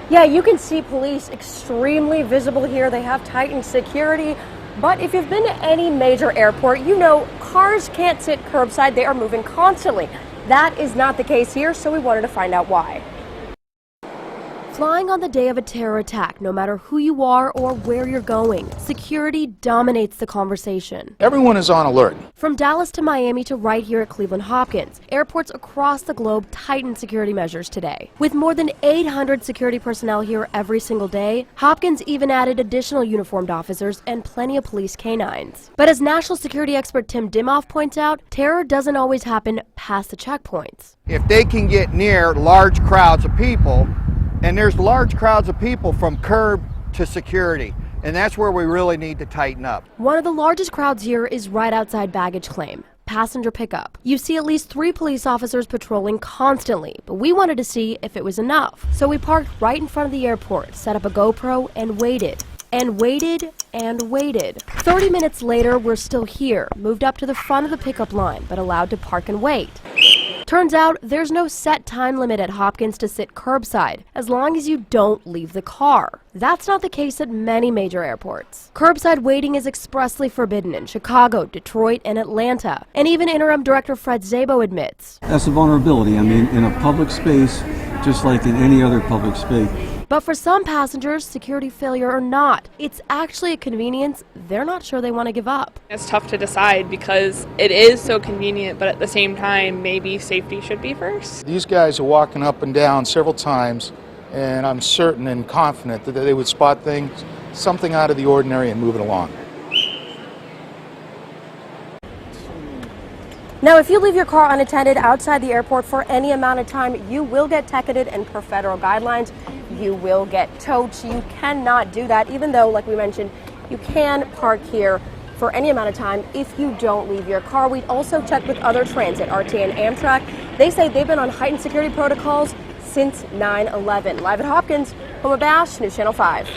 Yeah, you can see police extremely visible here. They have tightened security. But if you've been to any major airport, you know cars can't sit curbside. They are moving constantly. That is not the case here, so we wanted to find out why. Flying on the day of a terror attack, no matter who you are or where you're going, security dominates the conversation. Everyone is on alert. From Dallas to Miami to right here at Cleveland-Hopkins, airports across the globe tightened security measures today. With more than 800 security personnel here every single day, Hopkins even added additional uniformed officers and plenty of police canines. But as national security expert Tim Dimhoff points out, terror doesn't always happen past the checkpoints. If they can get near large crowds of people, and there's large crowds of people from curb to security, and that's where we really need to tighten up. One of the largest crowds here is right outside baggage claim, passenger pickup. You see at least 3 police officers patrolling constantly, but we wanted to see if it was enough. So we parked right in front of the airport, set up a GoPro, and waited. And waited and waited. 30 minutes later, we're still here, moved up to the front of the pickup line, but allowed to park and wait. Turns out there's no set time limit at Hopkins to sit curbside, as long as you don't leave the car. That's not the case at many major airports. Curbside waiting is expressly forbidden in Chicago, Detroit, and Atlanta. And even Interim Director Fred Szabo admits. That's a vulnerability. I mean, in a public space, just like in any other public space. But for some passengers, security failure or not, it's actually a convenience they're not sure they want to give up. It's tough to decide because it is so convenient, but at the same time, maybe safety should be first. These guys are walking up and down several times, and I'm certain and confident that they would spot things, something out of the ordinary, and move it along. Now, if you leave your car unattended outside the airport for any amount of time, you will get ticketed, and per federal guidelines, you will get towed. So you cannot do that, even though, like we mentioned, you can park here for any amount of time if you don't leave your car. We also checked with other transit, RTA and Amtrak. They say they've been on heightened security protocols since 9/11. Live at Hopkins, home of Bash, News Channel 5.